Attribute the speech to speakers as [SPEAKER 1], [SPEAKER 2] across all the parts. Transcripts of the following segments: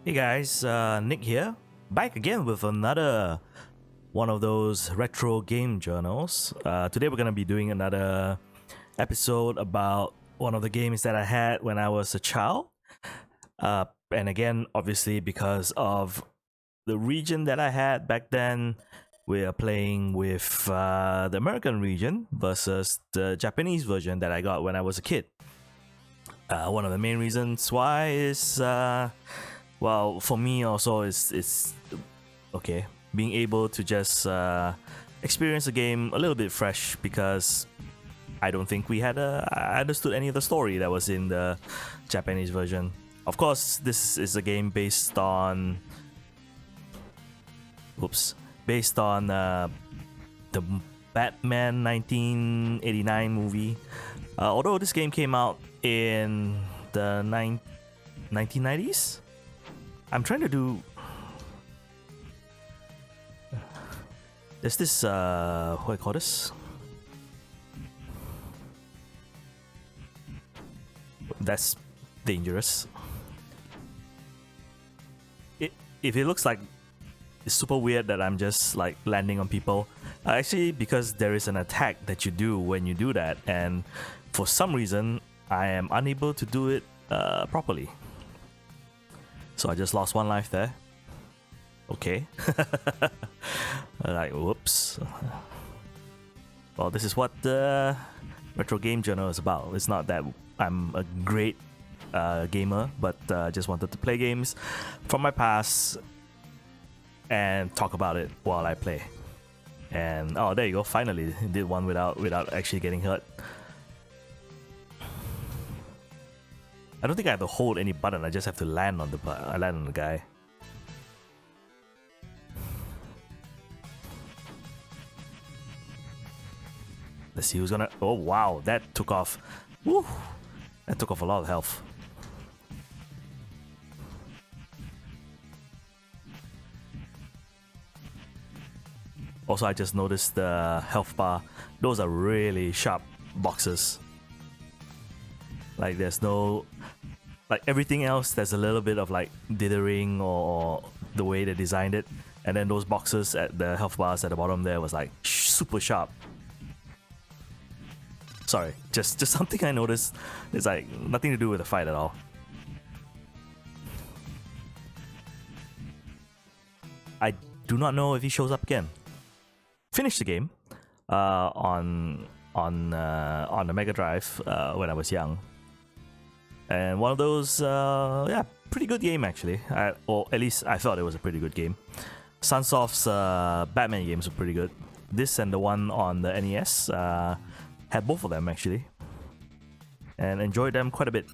[SPEAKER 1] Hey guys, Nick here, back again with another one of those retro game journals. Today we're gonna be doing another episode about one of the games that I had when I was a child. And again, obviously, because of the region that I had back then, we are playing with the American region versus the Japanese version that I got when I was a kid. One of the main reasons why is well, for me also it's okay being able to just experience the game a little bit fresh, because I don't think I understood any of the story that was in the Japanese version. Of course, this is a game based on the Batman 1989 movie. Although this game came out in the 1990s. I'm trying to do. There's this what do I call this? That's dangerous. If it looks like it's super weird that I'm just like landing on people, actually, because there is an attack that you do when you do that, and for some reason I am unable to do it properly. So I just lost one life there. Okay. Like, whoops. Well, this is what the Retro Game Journal is about. It's not that I'm a great gamer, but I just wanted to play games from my past and talk about it while I play. And oh, there you go. Finally, did one without actually getting hurt. I don't think I have to hold any button. I just have to land on the guy. Let's see who's gonna. Oh wow, that took off. Woo! That took off a lot of health. Also, I just noticed the health bar. Those are really sharp boxes. Like there's no, like everything else, there's a little bit of like dithering or the way they designed it, and then those boxes at the health bars at the bottom there was like super sharp. Sorry, just something I noticed. It's like nothing to do with the fight at all. I do not know if he shows up again. Finished the game on the Mega Drive when I was young. And one of those, pretty good game actually. Or at least I thought it was a pretty good game. Sunsoft's Batman games were pretty good. This and the one on the NES had both of them actually, and enjoyed them quite a bit.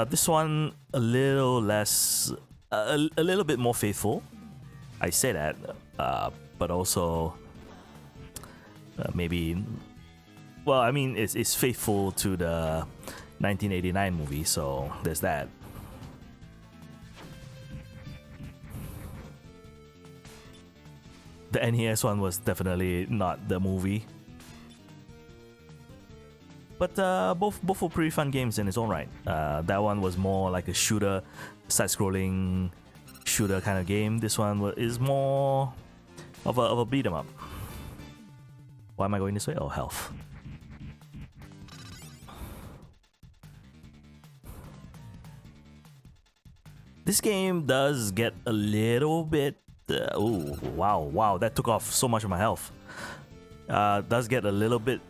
[SPEAKER 1] This one a little less, a little bit more faithful. I say that, but also maybe. Well, I mean, it's faithful to the 1989 movie, so there's that. The NES one was definitely not the movie, but both were pretty fun games in its own right. That one was more like a shooter, side-scrolling shooter kind of game. This one is more of a beat 'em up. Why am I going this way? Oh, health. This game does get a little bit. Oh wow! That took off so much of my health. Does get a little bit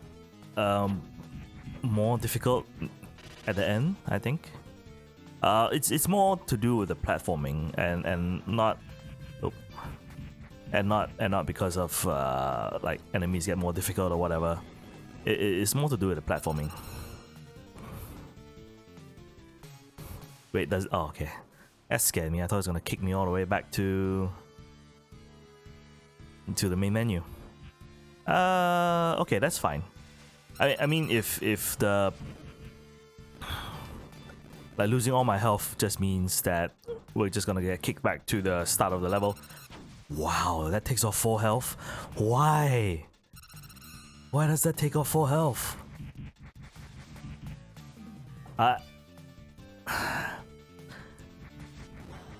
[SPEAKER 1] more difficult at the end, I think. It's more to do with the platforming and not because of like enemies get more difficult or whatever. It's more to do with the platforming. Wait, okay. That scared me. I thought it was gonna kick me all the way back to the main menu. Okay, that's fine. I mean, if the like losing all my health just means that we're just gonna get kicked back to the start of the level. Wow, that takes off 4 health. Why? Why does that take off 4 health?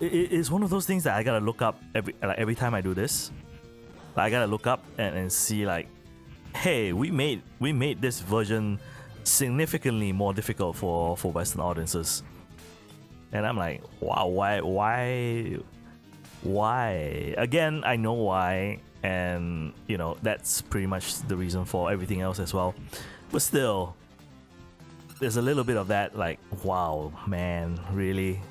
[SPEAKER 1] it's one of those things that I gotta look up every time I do this. I gotta look up and see like, hey, we made this version significantly more difficult for Western audiences, and I'm like, wow, why? Again, I know why, and you know that's pretty much the reason for everything else as well. But still, there's a little bit of that, like, wow, man, really,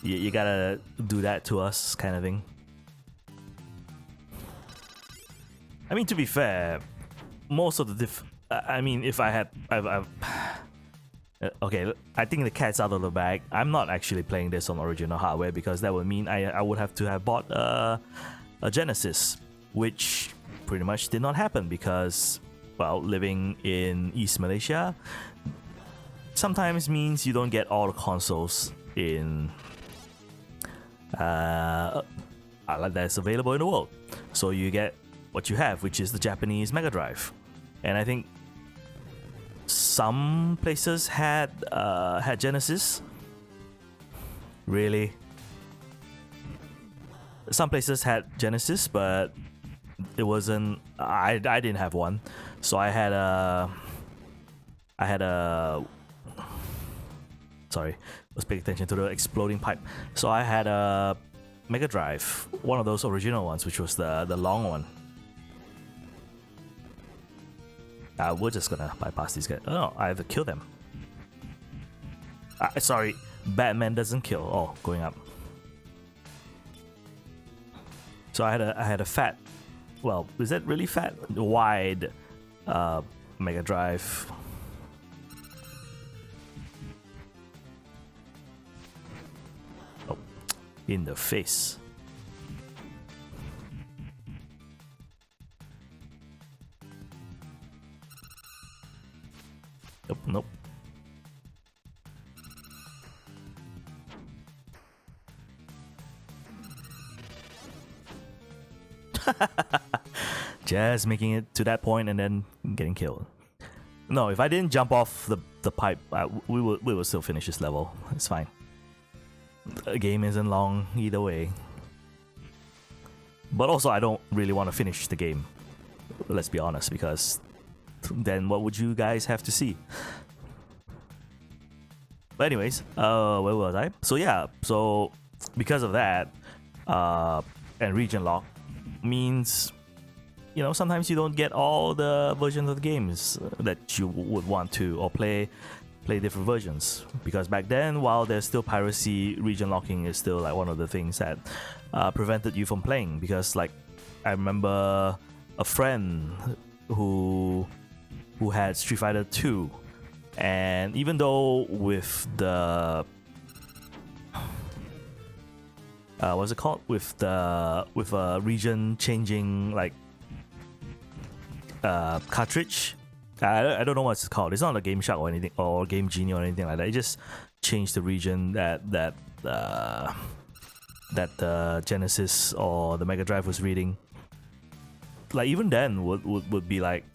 [SPEAKER 1] you gotta do that to us, kind of thing. I mean, to be fair, most of the I mean, if I had, I've okay, I think the cat's out of the bag. I'm not actually playing this on original hardware because that would mean I would have to have bought a Genesis, which pretty much did not happen because, well, living in East Malaysia sometimes means you don't get all the consoles in that's available in the world. So you get what you have, which is the Japanese Mega Drive, and I think some places had Genesis. Really, some places had Genesis, but it wasn't. I didn't have one, so I had a. Sorry, let's pay attention to the exploding pipe. So I had a Mega Drive, one of those original ones, which was the long one. We're just gonna bypass these guys. Oh, I have to kill them. Sorry, Batman doesn't kill. Oh, going up. So I had a fat. Well, is that really fat? Wide Mega Drive. Oh, in the face. Nope. Just making it to that point and then getting killed. No, if I didn't jump off the pipe, we will still finish this level. It's fine. The game isn't long either way. But also, I don't really want to finish the game. Let's be honest, because then what would you guys have to see? But anyways, where was I? So yeah, so because of that, and region lock means, you know, sometimes you don't get all the versions of the games that you would want to, or play different versions. Because back then, while there's still piracy, region locking is still like one of the things that prevented you from playing. Because like, I remember a friend who had Street Fighter 2, and even though with the what's it called, with a region changing like cartridge, I don't know what it's called. It's not a Game Shark or anything, or Game Genie or anything like that. It just changed the region that the Genesis or the Mega Drive was reading. Like even then would be like,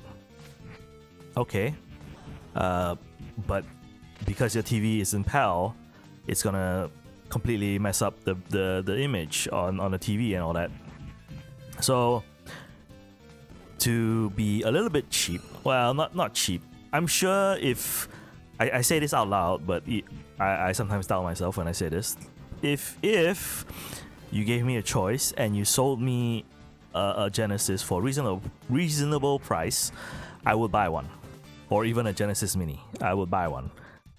[SPEAKER 1] okay, but because your TV is in PAL, it's gonna completely mess up the image on the TV and all that. So to be a little bit cheap, well, not cheap. I'm sure if I say this out loud, but I sometimes doubt myself when I say this. If you gave me a choice and you sold me a Genesis for reasonable price, I would buy one. Or even a Genesis Mini, I would buy one.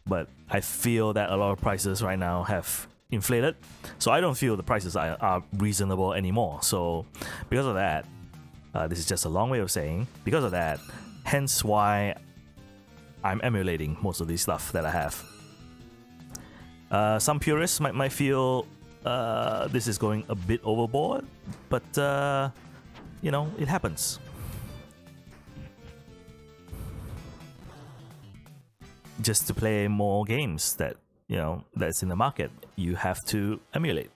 [SPEAKER 1] But I feel that a lot of prices right now have inflated, so I don't feel the prices are reasonable anymore. So because of that, this is just a long way of saying, because of that, hence why I'm emulating most of these stuff that I have. Some purists might feel this is going a bit overboard, but you know, it happens. Just to play more games that, you know, that's in the market, you have to emulate.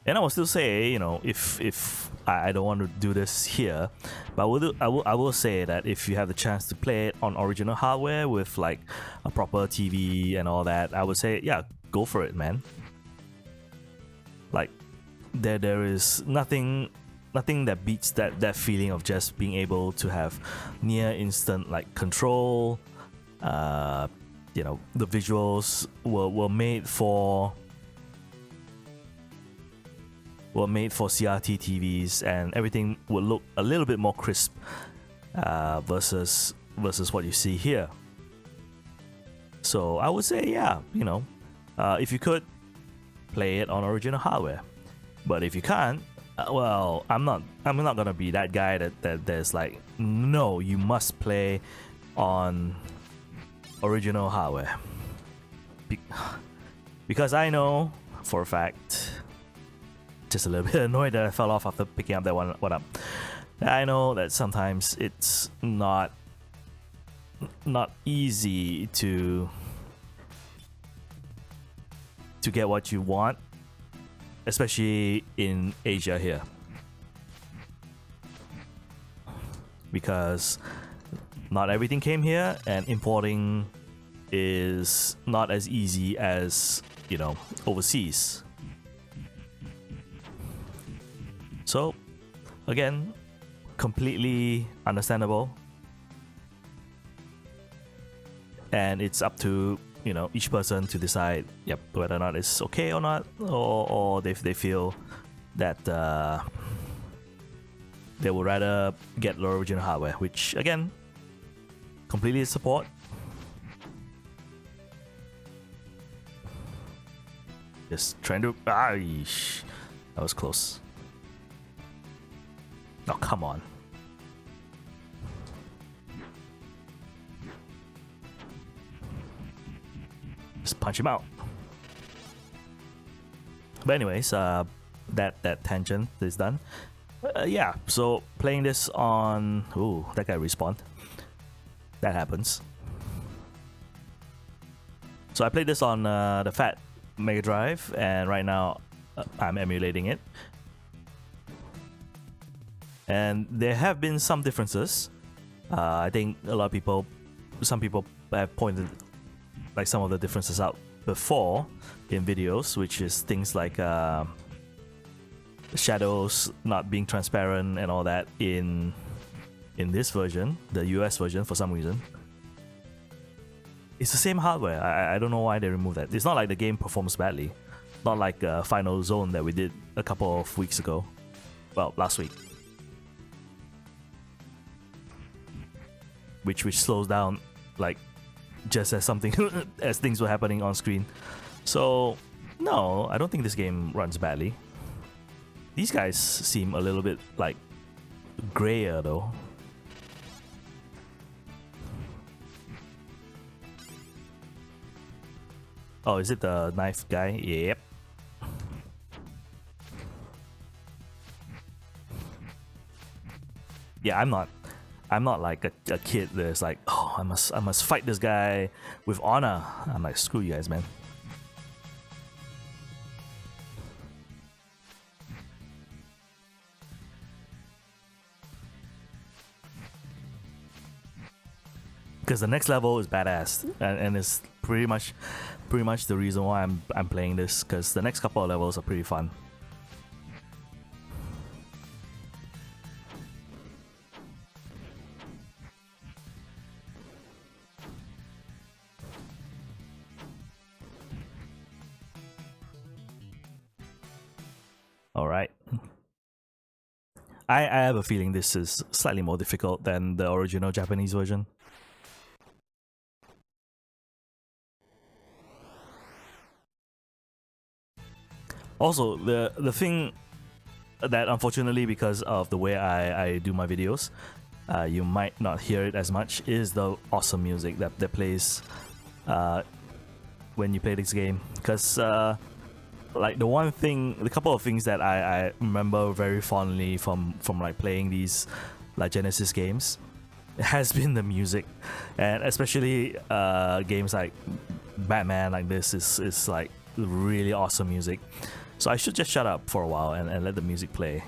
[SPEAKER 1] And I will still say, you know, if I don't want to do this here, but I will say that if you have the chance to play it on original hardware with like a proper TV and all that, I would say, yeah, go for it, man. Like there is nothing that beats that feeling of just being able to have near instant like control. You know, the visuals were made for CRT TVs, and everything would look a little bit more crisp versus what you see here. So I would say, yeah, you know, if you could play it on original hardware, but if you can't, well, I'm not gonna be that guy that there's like, no, you must play on original hardware, because I know for a fact, just a little bit annoyed that I fell off after picking up that one up. I know that sometimes it's not easy to get what you want, especially in Asia here, because not everything came here, and importing is not as easy as, you know, overseas. So again, completely understandable, and it's up to, you know, each person to decide, yep, whether or not it's okay or not, or if they feel that they would rather get the original hardware, which again, completely support. Just trying to, that was close. Oh, come on. Just punch him out. But anyways, that tangent is done. Yeah, so playing this on... Ooh, that guy respawned. That happens. So I played this on the fat Mega Drive, and right now I'm emulating it. And there have been some differences. I think some people have pointed like some of the differences out before in videos, which is things like shadows not being transparent and all that in this version, the US version, for some reason. It's the same hardware. I don't know why they removed that. It's not like the game performs badly. Not like Final Zone that we did a couple of weeks ago. Well, last week. Which slows down, like, just as something as things were happening on screen. So no, I don't think this game runs badly. These guys seem a little bit like grayer though. Oh, is it the knife guy? Yep. Yeah, I'm not like a kid that's like, oh, I must fight this guy with honor. I'm like, screw you guys, man. Because the next level is badass, and it's pretty much the reason why I'm playing this. Because the next couple of levels are pretty fun. Alright. I have a feeling this is slightly more difficult than the original Japanese version. Also, the thing that unfortunately, because of the way I do my videos, you might not hear it as much, is the awesome music that plays when you play this game. Because like the couple of things that I remember very fondly from like playing these like Genesis games has been the music, and especially games like Batman like this is like really awesome music. So I should just shut up for a while and let the music play.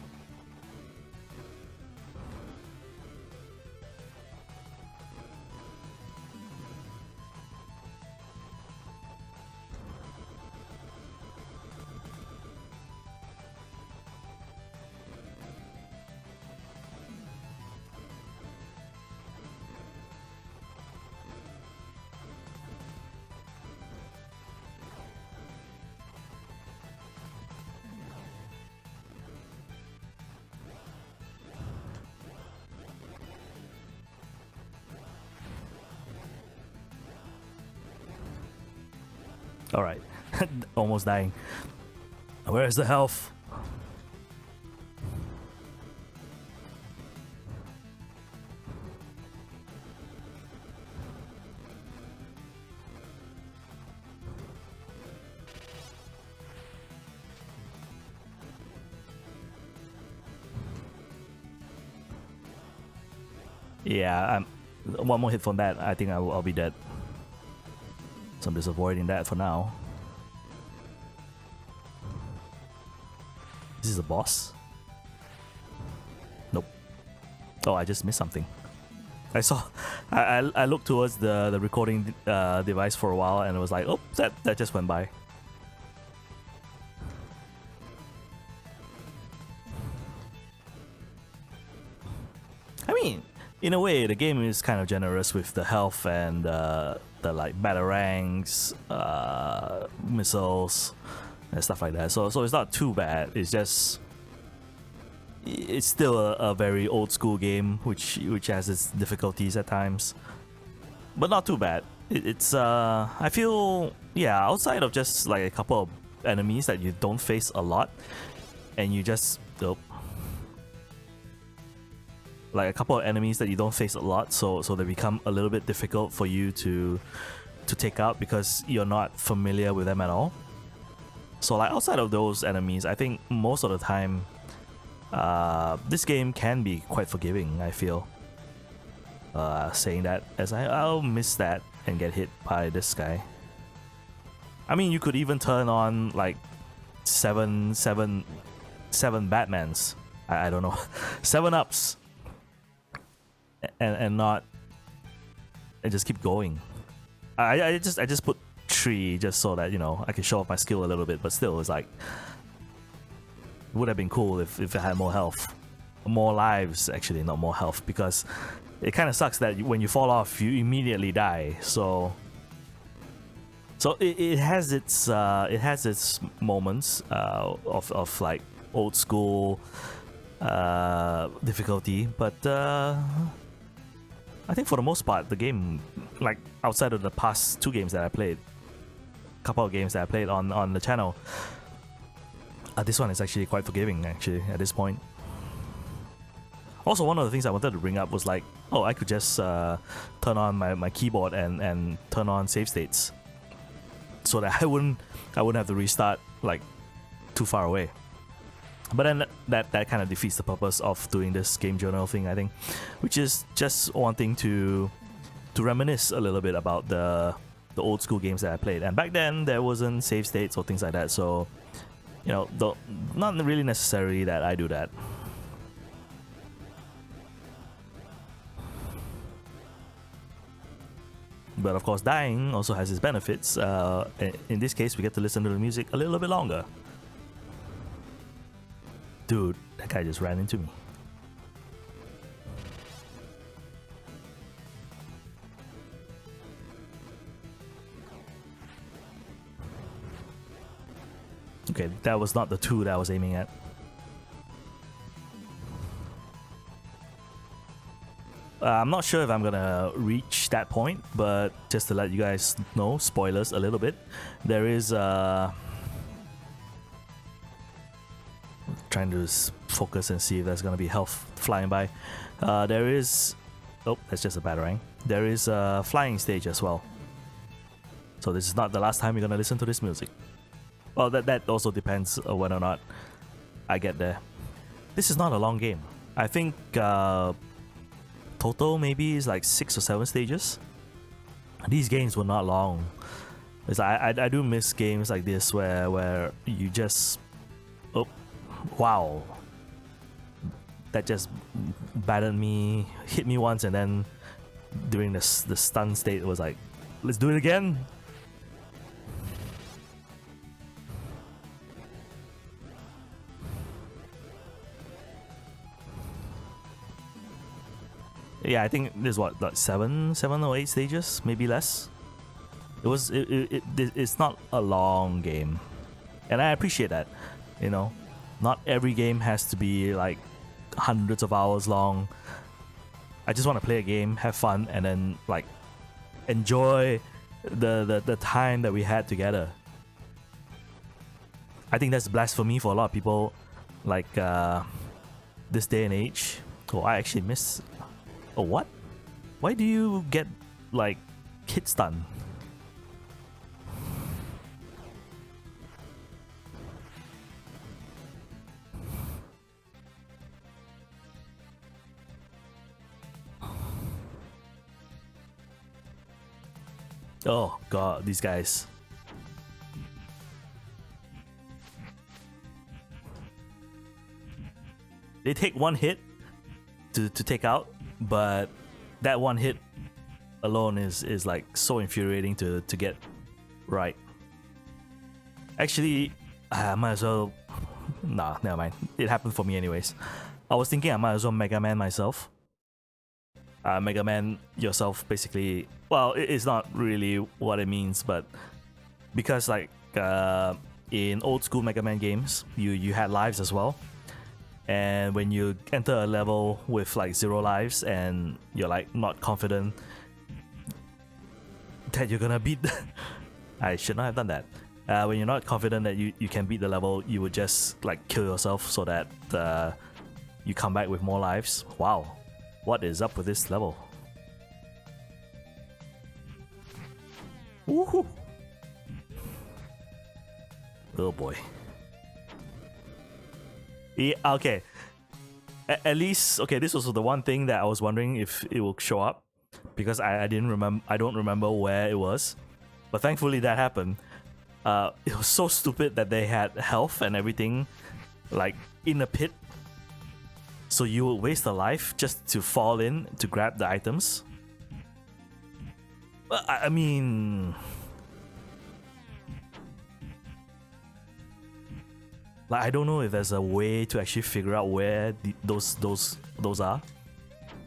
[SPEAKER 1] All right, almost dying. Where is the health? Yeah, one more hit from that. I think I'll be dead. So I'm just avoiding that for now. This is a boss? Nope. Oh, I just missed something. I saw. I looked towards the recording device for a while, and it was like, oh, that just went by. I mean, in a way, the game is kind of generous with the health and the like batarangs, missiles, and stuff like that. So it's not too bad. It's still a very old school game, which has its difficulties at times, but not too bad. It's I feel, yeah, outside of just like a couple of enemies that you don't face a lot, and you just like a couple of enemies that you don't face a lot, so they become a little bit difficult for you to take out because you're not familiar with them at all. So like outside of those enemies, I think most of the time this game can be quite forgiving, I feel. Saying that as I'll miss that and get hit by this guy. I mean, you could even turn on like seven Batmans. I don't know, 7-ups. And just keep going. I just put 3 just so that, you know, I can show off my skill a little bit, but still it's like, it would have been cool if it had more health, more lives actually, not more health, because it kind of sucks that when you fall off you immediately die. So it has its moments of like old school difficulty, but I think for the most part, the game, like outside of the past 2 games that I played, couple of games that I played on the channel, this one is actually quite forgiving actually at this point. Also, one of the things I wanted to bring up was like, oh, I could just turn on my keyboard and turn on save states, so that I wouldn't have to restart like too far away. But then that kind of defeats the purpose of doing this game journal thing, I think, which is just wanting to reminisce a little bit about the old school games that I played. And back then there wasn't save states or things like that, so you know, not really necessary that I do that. But of course, dying also has its benefits. In this case, we get to listen to the music a little bit longer. Dude, that guy just ran into me. Okay, that was not the 2 that I was aiming at. I'm not sure if I'm gonna reach that point, but just to let you guys know, spoilers a little bit, there is trying to focus and see if there's gonna be health flying by. There is, oh, that's just a batarang. There is a flying stage as well. So this is not the last time you're gonna listen to this music. Well, that also depends on whether or not I get there. This is not a long game. I think total maybe is like 6 or 7 stages. These games were not long. It's like, I do miss games like this where you just, oh, wow, that just battered me, hit me once, and then during the stun state it was like, let's do it again. Yeah, I think there's what, like 7 or 8 stages, maybe less. It's not a long game, and I appreciate that. You know, not every game has to be like hundreds of hours long. I just want to play a game, have fun, and then like enjoy the time that we had together. I think that's blasphemy for a lot of people, like this day and age. Oh, I actually miss. Oh, what? Why do you get like hit stun? Oh god, these guys. They take one hit to take out, but that one hit alone is like so infuriating to get right. Actually, I might as well. Nah, never mind. It happened for me anyways. I was thinking I might as well Mega Man myself. Mega Man yourself, basically. Well, it's not really what it means, but because like in old school Mega Man games, you had lives as well. And when you enter a level with like 0 lives and you're like not confident that you're gonna beat I should not have done that. When you're not confident that you can beat the level, you would just like kill yourself so that you come back with more lives. Wow, what is up with this level? Woohoo! Oh boy. Yeah, okay. At least, okay, this was the one thing that I was wondering if it will show up, because I didn't remember. I don't remember where it was, but thankfully that happened. It was so stupid that they had health and everything like in a pit, so you would waste a life just to fall in to grab the items. Well, I mean, like, I don't know if there's a way to actually figure out where those are,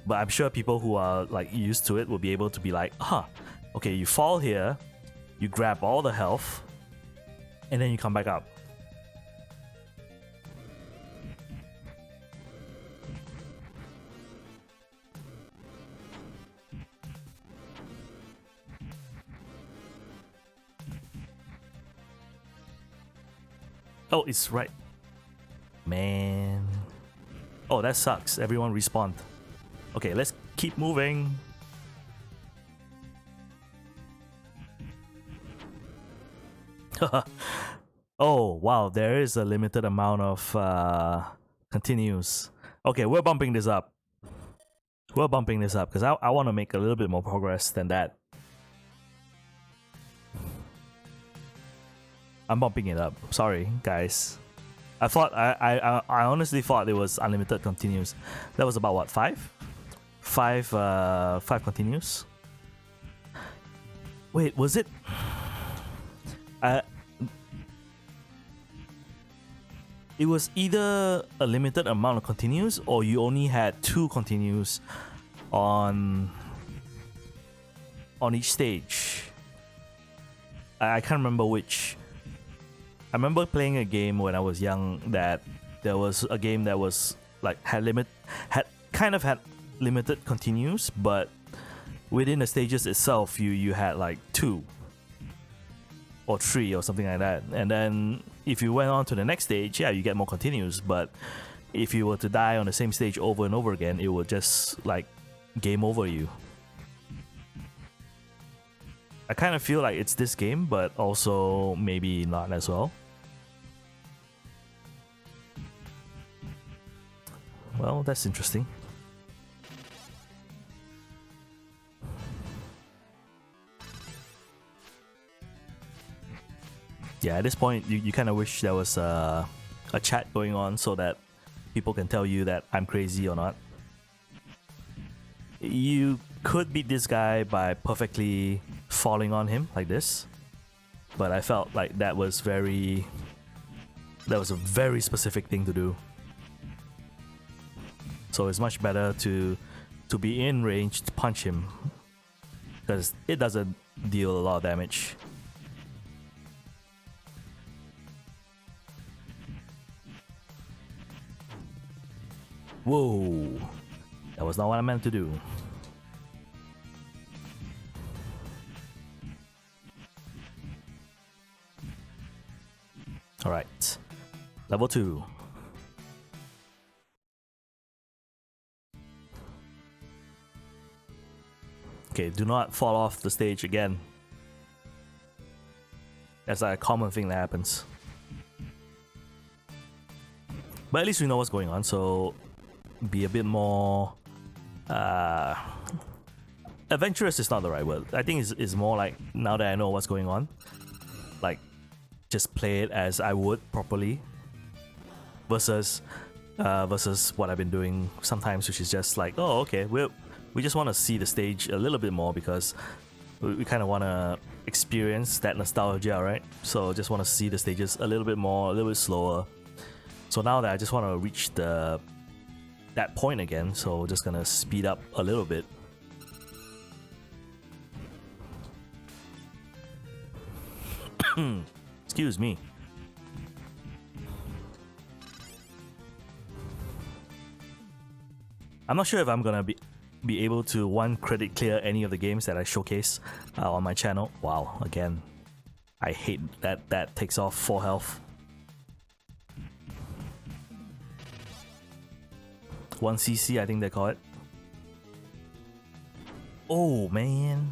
[SPEAKER 1] but I'm sure people who are like used to it will be able to be like, okay, you fall here, you grab all the health, and then you come back up. Oh, it's right. Man. Oh, that sucks. Everyone respawned. Okay, let's keep moving. Oh, wow. There is a limited amount of continues. Okay, we're bumping this up. We're bumping this up because I want to make a little bit more progress than that. I'm bumping it up. Sorry, guys. I thought I honestly thought it was unlimited continues. That was about what, five continues. Wait, was it? It was either a limited amount of continues or you only had 2 continues on each stage. I can't remember which. I remember playing a game when I was young that there was a game that was like had limited continues, but within the stages itself you had like 2 or 3 or something like that. And then if you went on to the next stage, yeah, you get more continues, but if you were to die on the same stage over and over again, it would just like game over you. I kind of feel like it's this game, but also maybe not as well. Well, that's interesting. Yeah, at this point, you kind of wish there was a chat going on so that people can tell you that I'm crazy or not. You could beat this guy by perfectly falling on him like this, but I felt like that was a very specific thing to do. So it's much better to be in range to punch him, because it doesn't deal a lot of damage. Whoa, that was not what I meant to do. Alright. Level 2. Okay, do not fall off the stage again. That's like a common thing that happens. But at least we know what's going on, so be a bit more adventurous is not the right word. I think it's more like, now that I know what's going on, like just play it as I would properly versus what I've been doing sometimes, which is just like, oh okay, we just want to see the stage a little bit more because we kind of want to experience that nostalgia, right? So just want to see the stages a little bit more, a little bit slower. So now that I just want to reach that point again, so just gonna speed up a little bit. Excuse me. I'm not sure if I'm gonna be able to credit clear any of the games that I showcase on my channel. Wow, again, I hate that takes off 4 health. 1 CC, I think they call it. Oh man.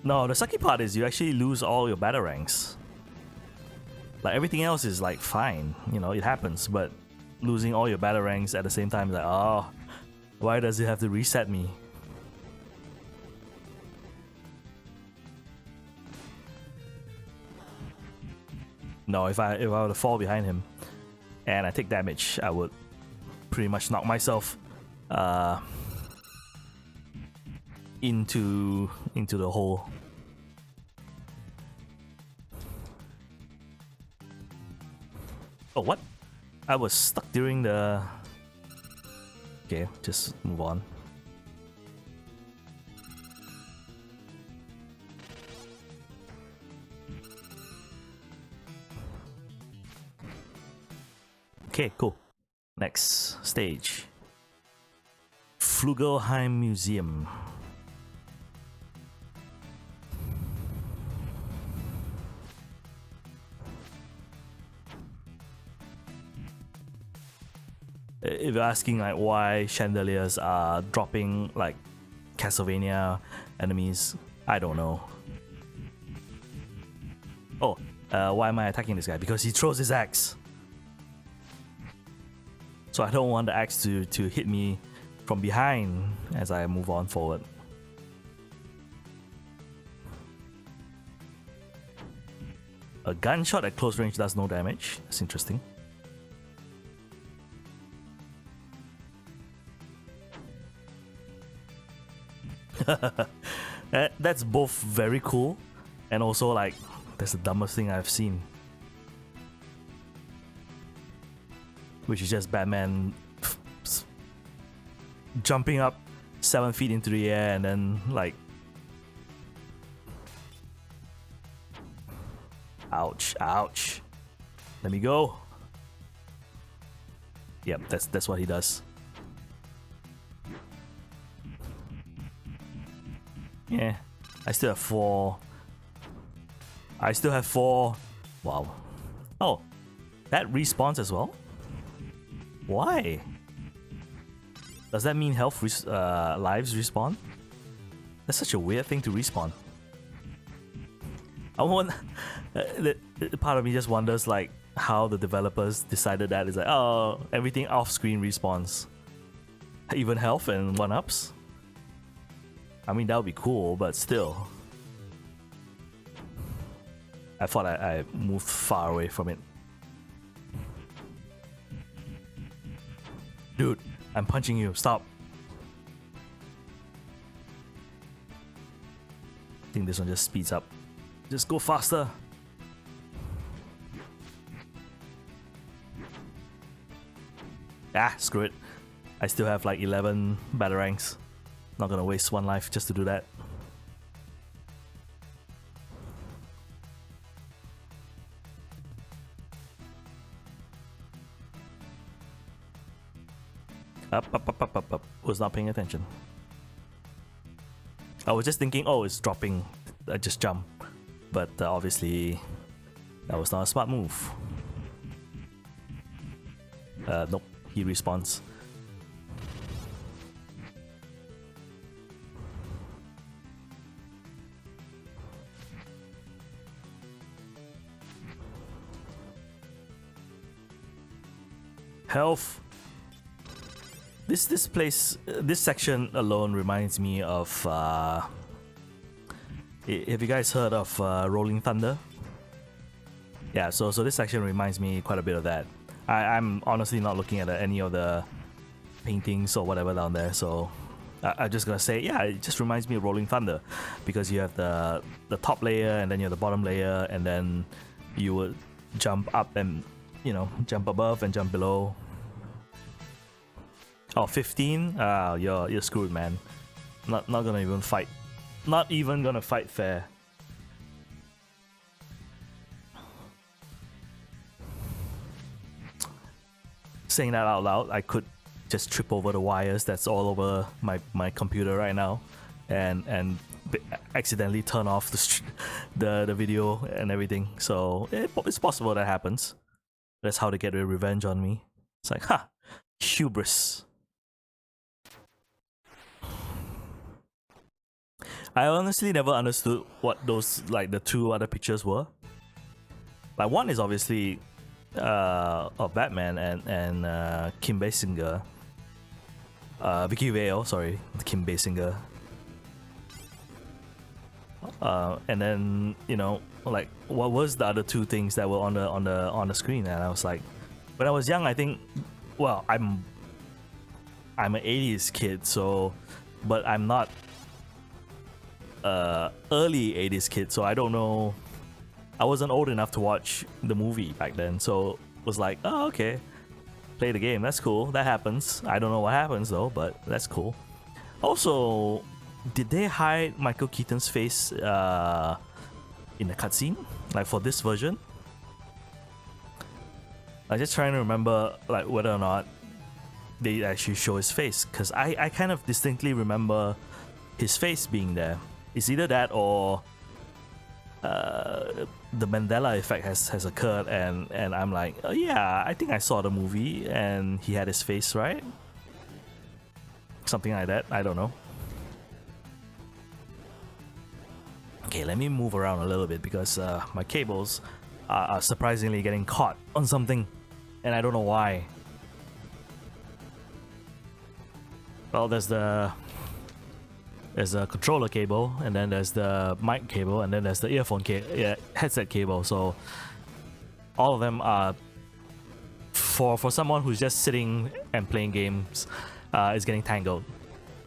[SPEAKER 1] No, the sucky part is you actually lose all your batarangs. Like everything else is like fine, you know, it happens, but losing all your batarangs at the same time is like, oh, why does it have to reset me? No, if I were to fall behind him and I take damage, I would pretty much knock myself into the hole. Oh, what? I was stuck during the... Okay, just move on. Okay, cool. Next stage. Flugelheim Museum. If you're asking like why chandeliers are dropping like Castlevania enemies, I don't know. Oh, why am I attacking this guy? Because he throws his axe. So I don't want the axe to hit me from behind as I move on forward. A gunshot at close range does no damage. That's interesting. That's both very cool and also like that's the dumbest thing I've seen, which is just Batman jumping up 7 feet into the air and then like, ouch, ouch, let me go. Yep, that's what he does. Yeah, I still have 4. Wow. Oh, that respawns as well? Why? Does that mean health lives respawn? That's such a weird thing to respawn. I want... part of me just wonders like how the developers decided that. It's like, oh, everything off screen respawns. Even health and 1-ups? I mean, that would be cool, but still. I thought I moved far away from it. Dude, I'm punching you. Stop. I think this one just speeds up. Just go faster. Ah, screw it. I still have like 11 batarangs. Not gonna waste 1 life just to do that. Up. Was not paying attention. I was just thinking, oh, it's dropping. I just jump. But obviously, That was not a smart move. Nope, he respawns. Health. This place, this section alone reminds me of. Have you guys heard of Rolling Thunder? Yeah, so this section reminds me quite a bit of that. I'm honestly not looking at any of the paintings or whatever down there, so I'm just gonna say, yeah, it just reminds me of Rolling Thunder, because you have the top layer and then you have the bottom layer, and then you would jump up and, you know, jump above and jump below. Oh, 15? You're screwed, man. Not gonna even fight. Not even gonna fight fair. Saying that out loud, I could just trip over the wires that's all over my computer right now, and accidentally turn off the video and everything. So it's possible that happens. That's how they get their revenge on me. It's like, ha, hubris. I honestly never understood what those, like, the two other pictures were. Like, one is obviously of Batman and Kim Basinger, Vicky Vale, sorry, Kim Basinger. And then, you know, like, what was the other two things that were on the screen? And I was like, when I was young, I think, well, I'm an 80s kid, so, but I'm not early 80s kid, so I don't know. I wasn't old enough to watch the movie back then, so it was like, oh, okay, play the game, that's cool, that happens. I don't know what happens though, but that's cool. Also, did they hide Michael Keaton's face in the cutscene, like for this version? I'm just trying to remember, like, whether or not they actually show his face, because I kind of distinctly remember his face being there. It's either that or the Mandela effect has occurred, and I'm like, oh yeah, I think I saw the movie and he had his face, right? Something like that, I don't know. Okay, let me move around a little bit, because my cables are surprisingly getting caught on something, and I don't know why. Well, there's a controller cable, and then there's the mic cable, and then there's the headset cable. So all of them are for someone who's just sitting and playing games, is getting tangled.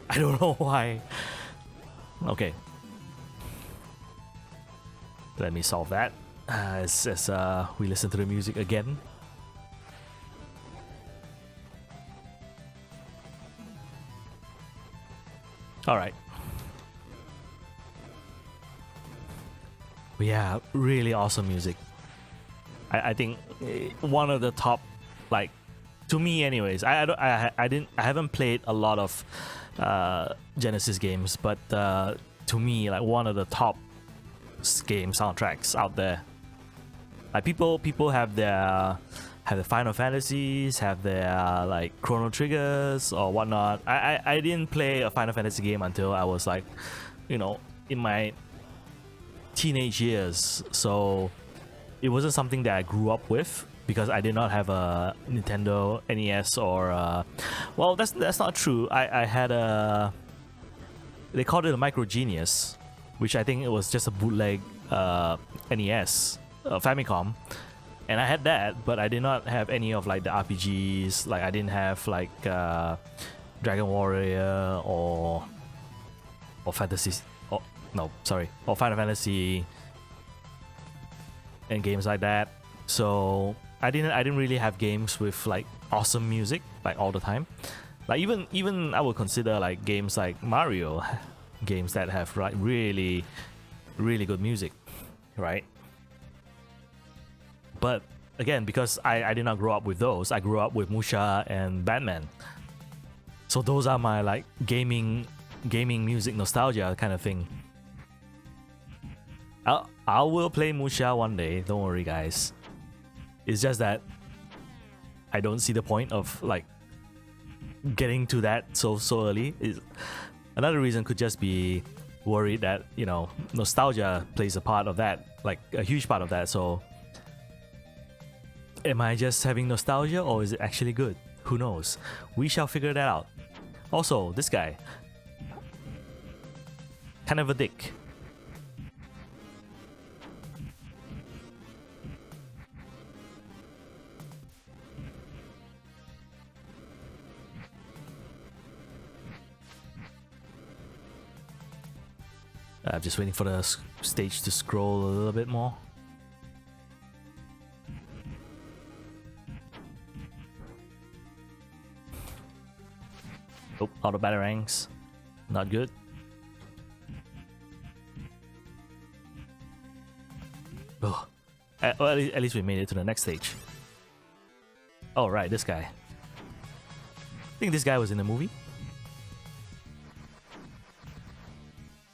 [SPEAKER 1] I don't know why. Okay, let me solve that as we listen to the music again. All right. Yeah, really awesome music. I think one of the top, like, to me anyways. I haven't played a lot of Genesis games, but to me, like, one of the top game soundtracks out there. Like, people have their Final Fantasies, have their like Chrono Triggers or whatnot. I didn't play a Final Fantasy game until I was, like, you know, in my teenage years, so it wasn't something that I grew up with, because I did not have a Nintendo NES or well, that's not true. I had they called it a Micro Genius, which I think it was just a bootleg NES Famicom, and I had that, but I did not have any of, like, the RPGs. Like, I didn't have, like, Dragon Warrior or Fantasy. No, sorry, or Final Fantasy and games like that. So I didn't really have games with, like, awesome music, like, all the time. Like, even I would consider, like, games like Mario, games that have, like, really good music, right? But again, because I did not grow up with those, I grew up with Musha and Batman. So those are my, like, gaming music nostalgia kind of thing. I will play Musha one day. Don't worry, guys. It's just that I don't see the point of like getting to that so early. Another reason could just be worried that, you know, nostalgia plays a part of that, like a huge part of that. So am I just having nostalgia, or is it actually good? Who knows? We shall figure that out. Also, this guy, kind of a dick. I'm just waiting for the stage to scroll a little bit more. Oh, out of batarangs. Not good. Oh, well, at least we made it to the next stage. Oh, right, this guy. I think this guy was in the movie.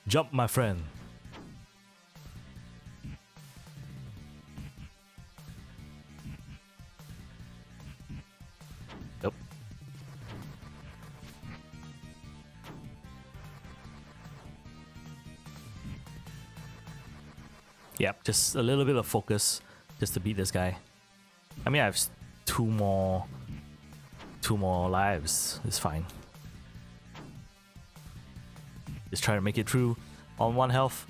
[SPEAKER 1] Jump, my friend. Nope. Yep, just a little bit of focus just to beat this guy. I mean, I have two more lives. It's fine. Just try to make it through on 1 health.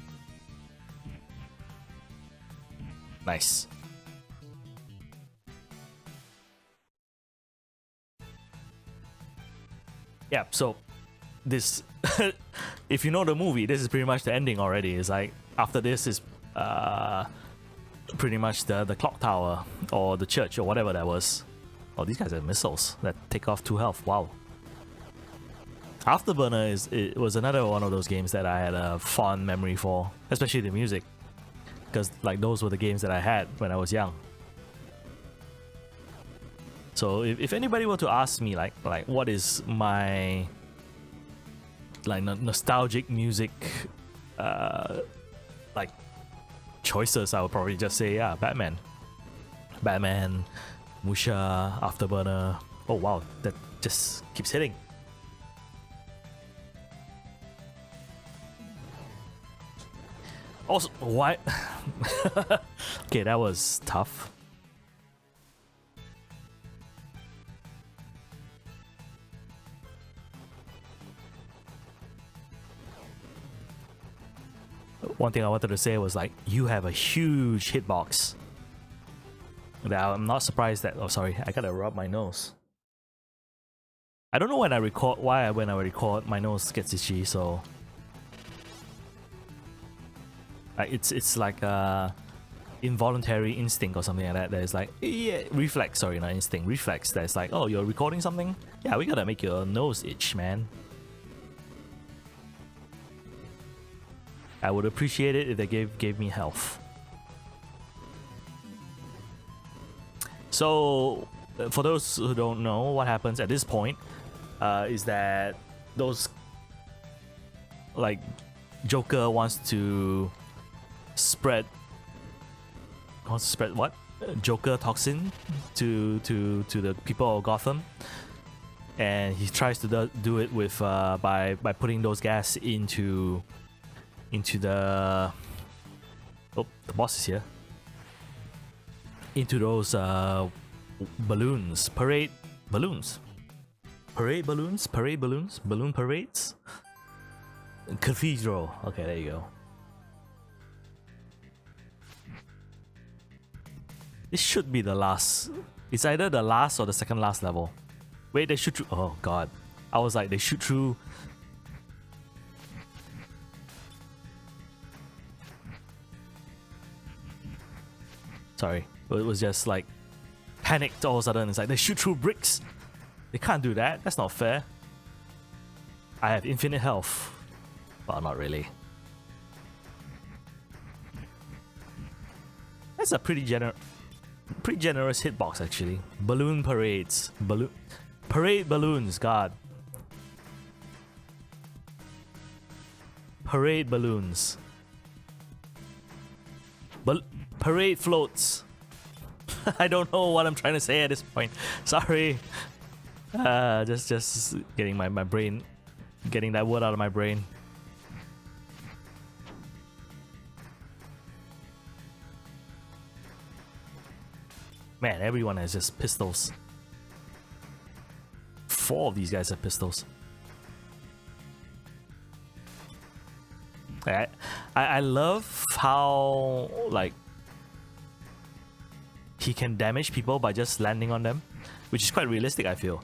[SPEAKER 1] Nice. Yeah, so this if you know the movie, this is pretty much the ending already. It's like after this is pretty much the clock tower or the church or whatever that was. Oh, these guys have missiles that take off 2 health. Wow. Afterburner it was another one of those games that I had a fond memory for, especially the music, because like those were the games that I had when I was young. So if anybody were to ask me like what is my like nostalgic music like choices, I would probably just say Batman, Musha, Afterburner. Oh wow, that just keeps hitting. Also, why? Okay, that was tough. One thing I wanted to say was like, you have a huge hitbox. Now, I'm not surprised that. Oh, sorry, I gotta rub my nose. I don't know when I record when I record my nose gets itchy, so. It's like a involuntary instinct or something like that. There's like reflex. Sorry, not instinct. Reflex. That's like, oh, you're recording something. Yeah, we gotta make your nose itch, man. I would appreciate it if they gave me health. So, for those who don't know, what happens at this point is that those like Joker wants to spread what? Joker toxin to the people of Gotham, and he tries to do it with by putting those gas into the the boss is here, into those balloons, parade balloons, balloon parades, cathedral. Okay, there you go. This should be the last. It's either the last or the second last level. Wait, they shoot through. Oh god. I was like, they shoot through. Sorry. It was just like panicked all of a sudden. It's like, they shoot through bricks. They can't do that. That's not fair. I have infinite health. Well, not really. That's a pretty generous hitbox actually. Balloon parades. Parade balloons, god. Parade balloons. But parade floats. I don't know what I'm trying to say at this point. Sorry. Just getting my brain, getting that word out of my brain. Man, everyone has just pistols. 4 of these guys have pistols. I love how, like, he can damage people by just landing on them, which is quite realistic, I feel.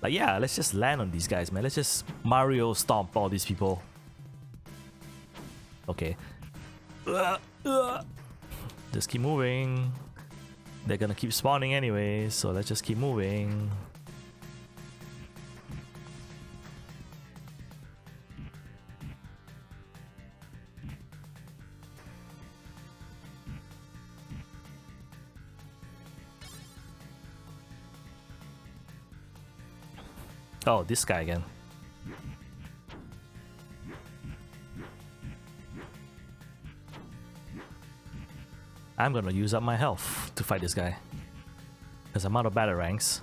[SPEAKER 1] Like, yeah, let's just land on these guys, man. Let's just Mario stomp all these people. Okay. Just keep moving. They're gonna keep spawning anyway, so let's just keep moving. Oh, this guy again. I'm gonna use up my health to fight this guy, because I'm out of battle ranks.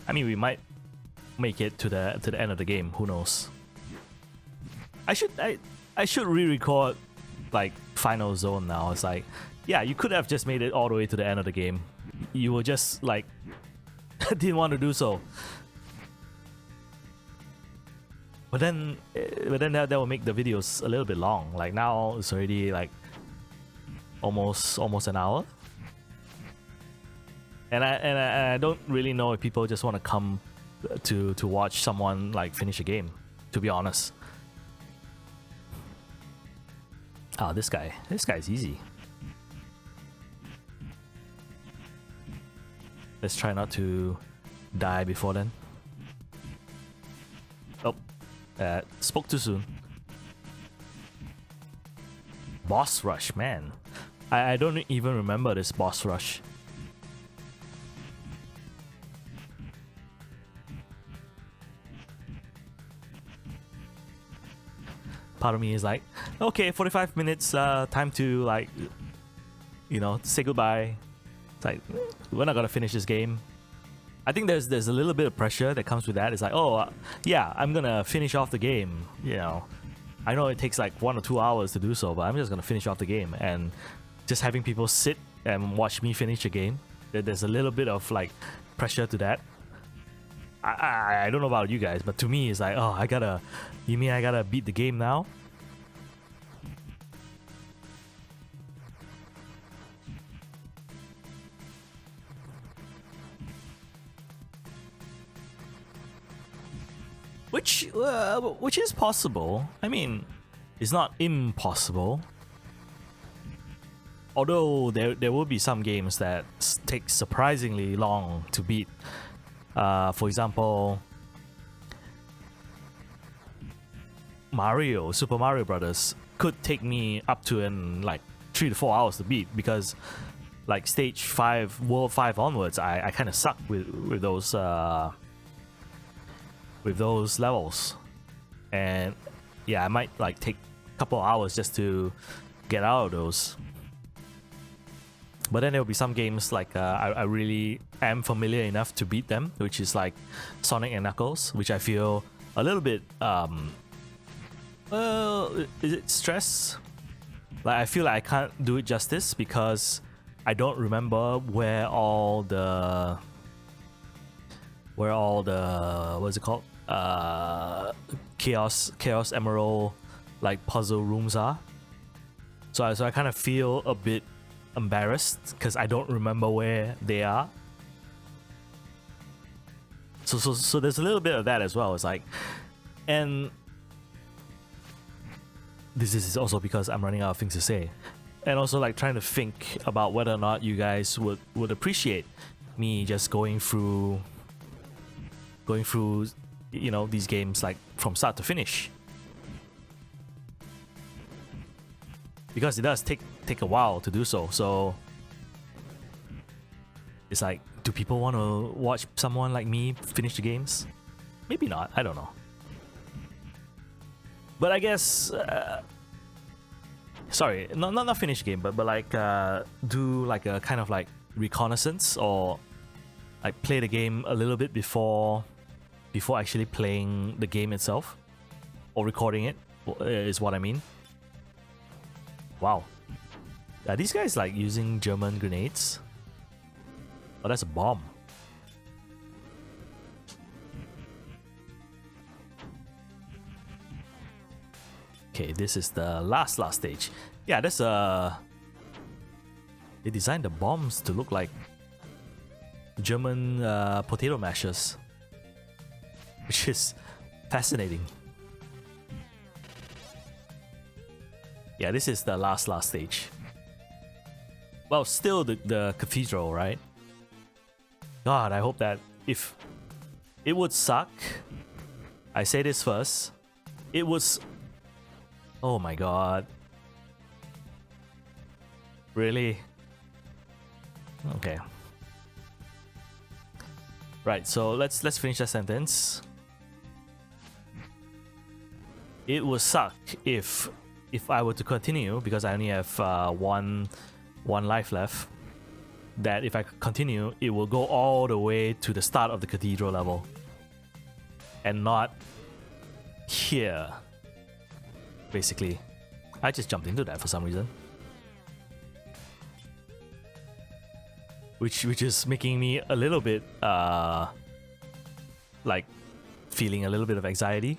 [SPEAKER 1] I mean, we might make it to the end of the game. Who knows? I should re-record like Final Zone now. It's like, yeah, you could have just made it all the way to the end of the game. You were just like didn't want to do so. But then that will make the videos a little bit long. Like now it's already like almost an hour. And I don't really know if people just want to come to watch someone like finish a game, to be honest. Oh, this guy's easy. Let's try not to die before then. Oh, spoke too soon. Boss rush, man. I don't even remember this boss rush. Part of me is like, okay, 45 minutes, time to, like, you know, say goodbye. It's like, we're not gonna finish this game. I think there's a little bit of pressure that comes with that. It's like, oh, yeah, I'm gonna finish off the game. You know, I know it takes like 1 or 2 hours to do so, but I'm just gonna finish off the game. And just having people sit and watch me finish a game, there's a little bit of like pressure to that. I don't know about you guys, but to me it's like, oh, you mean I gotta beat the game now? Which is possible. I mean, it's not impossible. Although there will be some games that take surprisingly long to beat. For example, Super Mario Brothers could take me up to like 3 to 4 hours to beat, because like stage 5, world 5 onwards, I kind of suck with those levels, and yeah, I might like take a couple of hours just to get out of those. But then there will be some games like I really am familiar enough to beat them, which is like Sonic and Knuckles, which I feel a little bit is it stress? Like I feel like I can't do it justice because I don't remember where all the what's it called? Chaos Emerald like puzzle rooms are. So I kind of feel a bit embarrassed because I don't remember where they are. So there's a little bit of that as well. It's like, and this is also because I'm running out of things to say, and also like trying to think about whether or not you guys would appreciate me just going through you know, these games like from start to finish, because it does take a while to do so. So It's like, do people want to watch someone like me finish the games? Maybe not, I don't know. But I guess, sorry, not finish game, but like do like a kind of like reconnaissance, or like play the game a little bit before actually playing the game itself, or recording it, is what I mean. Wow. Are these guys like using German grenades? Oh, that's a bomb. Okay, this is the last stage. Yeah, that's they designed the bombs to look like German potato mashers, which is fascinating. Yeah, this is the last stage. Well, still the cathedral, right? God, I hope that if it would suck. I say this first. It was. Oh my god. Really? Okay. Right, so let's finish that sentence. It would suck if I were to continue, because I only have one life left. That if I continue, it will go all the way to the start of the cathedral level, and not here. Basically, I just jumped into that for some reason, which is making me a little bit like feeling a little bit of anxiety,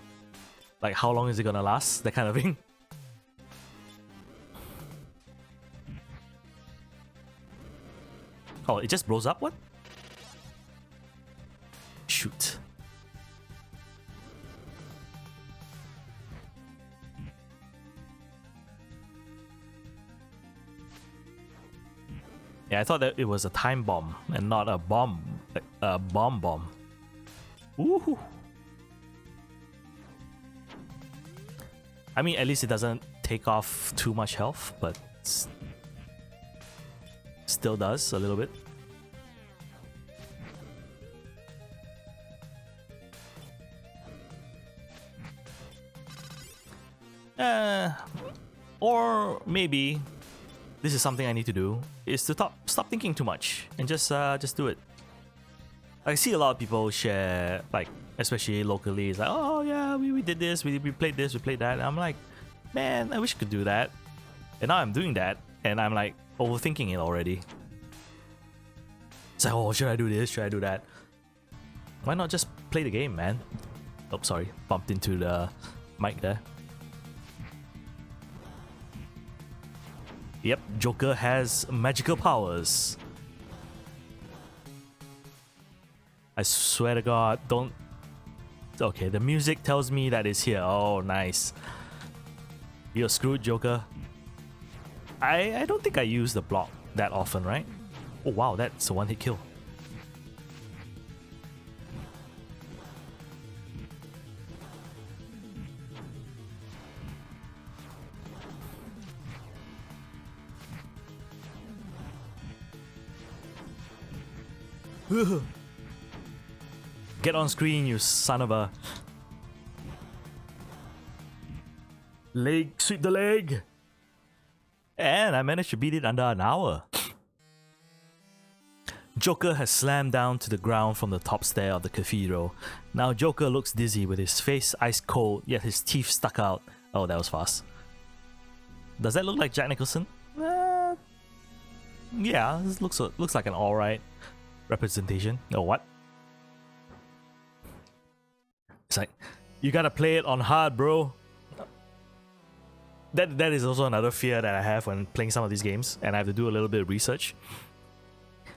[SPEAKER 1] like how long is it gonna last, that kind of thing. Oh, it just blows up? What? Shoot. Yeah, I thought that it was a time bomb and not a bomb. A bomb. Woohoo! I mean, at least it doesn't take off too much health, but still does a little bit. Or maybe this is something I need to do, is to stop thinking too much and just do it. I see a lot of people share, like, especially locally, it's like, oh yeah, we did this, we played this, we played that. And I'm like, man, I wish I could do that. And now I'm doing that, and I'm like overthinking it already. It's like, oh, should I do this? Should I do that? Why not just play the game, man? Oh, sorry, bumped into the mic there. Yep, Joker has magical powers. I swear to God, don't... Okay, the music tells me that it's here. Oh, nice. You're screwed, Joker. I don't think I use the block that often, right? Oh wow, that's a one-hit kill. Get on screen, you son of a... Leg, sweep the leg! And I managed to beat it under an hour. Joker has slammed down to the ground from the top stair of the cathedral. Now Joker looks dizzy with his face ice cold, yet his teeth stuck out. Oh, that was fast. Does that look like Jack Nicholson? Yeah, this looks like an alright representation. Oh, what? It's like, you gotta play it on hard, bro. That is also another fear that I have when playing some of these games, and I have to do a little bit of research.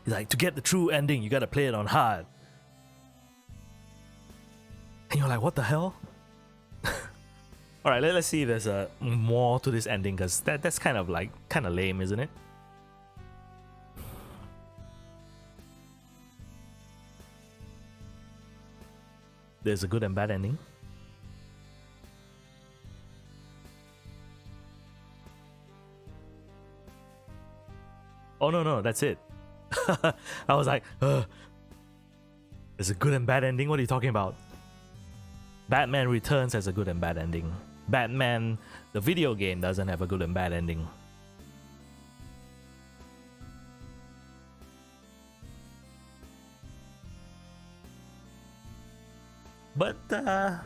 [SPEAKER 1] It's like, to get the true ending, you gotta play it on hard. And you're like, what the hell? Alright, let's see if there's more to this ending, because that's kind of lame, isn't it? There's a good and bad ending. Oh no, that's it. I was like, there's a good and bad ending. What are you talking about? Batman Returns has a good and bad ending. Batman, the video game, doesn't have a good and bad ending. But I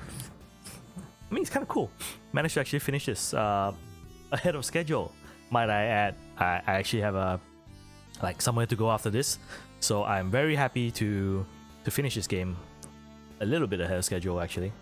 [SPEAKER 1] mean, it's kind of cool. Managed to actually finish this ahead of schedule. Might I add, I actually have somewhere to go after this, so I'm very happy to finish this game a little bit ahead of schedule actually.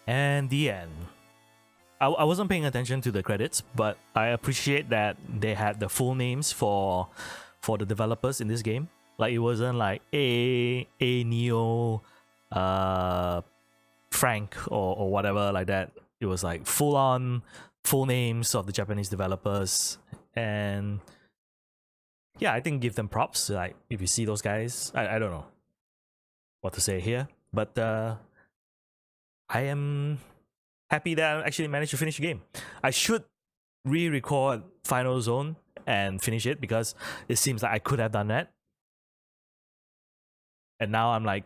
[SPEAKER 1] And the end. I wasn't paying attention to the credits, but I appreciate that they had the full names for the developers in this game. Like, it wasn't like Neo, Frank or whatever like that. It was like full names of the Japanese developers. And yeah, I think give them props. Like, if you see those guys, I don't know what to say here, but I am happy that I actually managed to finish the game. I should re-record Final Zone and finish it, because it seems like I could have done that. And now I'm like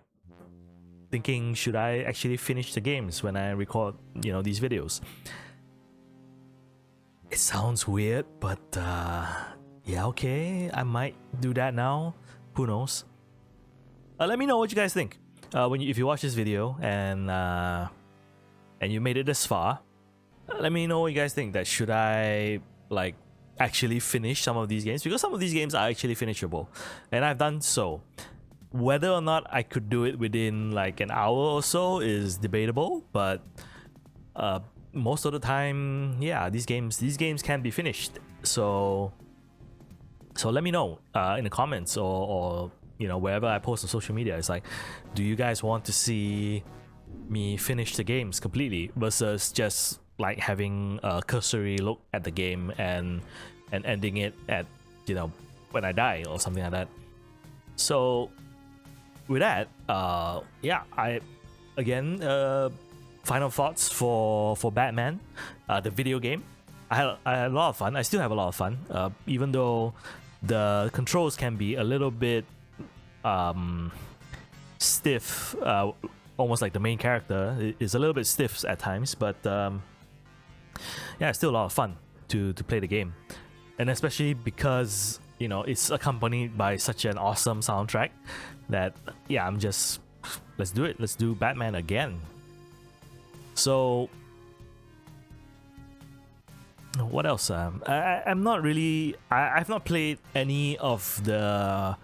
[SPEAKER 1] thinking, should I actually finish the games when I record, these videos? It sounds weird, but yeah, okay, I might do that now. Who knows? Let me know what you guys think. If you watch this video and you made it this far, let me know what you guys think. That should I actually finish some of these games, because some of these games are actually finishable, and I've done so. Whether or not I could do it within like an hour or so is debatable, but most of the time, yeah, these games can be finished. So let me know in the comments or wherever I post on social media. It's like, do you guys want to see me finish the games completely versus just like having a cursory look at the game and ending it at when I die or something like that? So with that, yeah, I again final thoughts for Batman, the video game. I had a lot of fun. I still have a lot of fun, even though the controls can be a little bit stiff, almost like the main character is a little bit stiff at times, but yeah, it's still a lot of fun to play the game, and especially because it's accompanied by such an awesome soundtrack that, yeah, let's do it. Let's do Batman again. So what else? I'm not really. I've not played any of the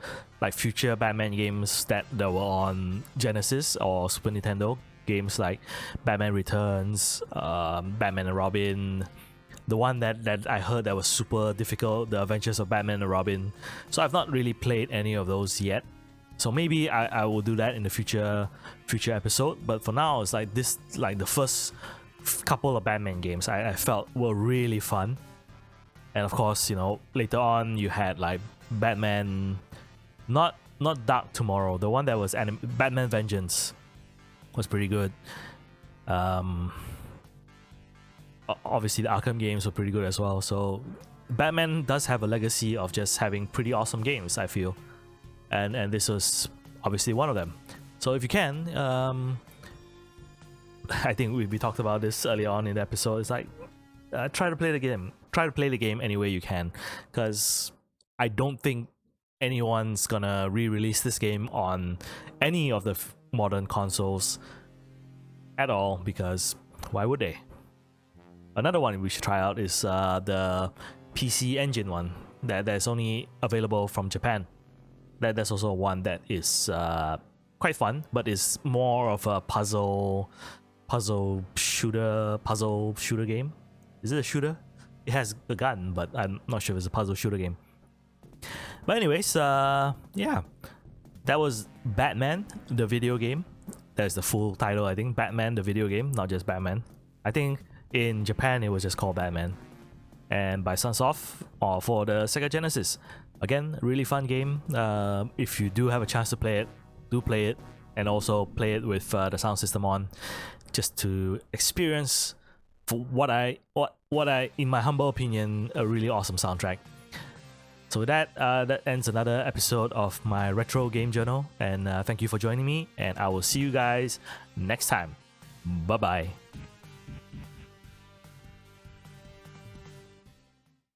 [SPEAKER 1] future Batman games that were on Genesis or Super Nintendo. Games like Batman Returns, Batman and Robin, the one that I heard that was super difficult, The Adventures of Batman and Robin. So I've not really played any of those yet. So maybe I will do that in the future episode. But for now, it's like this, like the first couple of Batman games I felt were really fun. And of course, later on you had like Batman, not Dark Tomorrow, the one that was Batman Vengeance was pretty good. Obviously the Arkham games were pretty good as well. So Batman does have a legacy of just having pretty awesome games, I feel, and this was obviously one of them. So if you can, I think we talked about this earlier on in the episode. It's like, try to play the game. Try to play the game any way you can, because I don't think anyone's gonna re-release this game on any of the modern consoles at all, because why would they? Another one we should try out is the PC Engine one that's only available from Japan. That's also one that is quite fun, but is more of a puzzle shooter game. Is it a shooter? It has a gun, but I'm not sure if it's a puzzle shooter game. But anyways, yeah, that was Batman, the video game. That's the full title, I think. Batman, the video game, not just Batman. I think in Japan it was just called Batman. And by Sunsoft, or for the Sega Genesis. Again, really fun game. If you do have a chance to play it, do play it, and also play it with the sound system on, just to experience, for what I, in my humble opinion, a really awesome soundtrack. So with that, that ends another episode of my retro game journal, and thank you for joining me, and I will see you guys next time. Bye bye.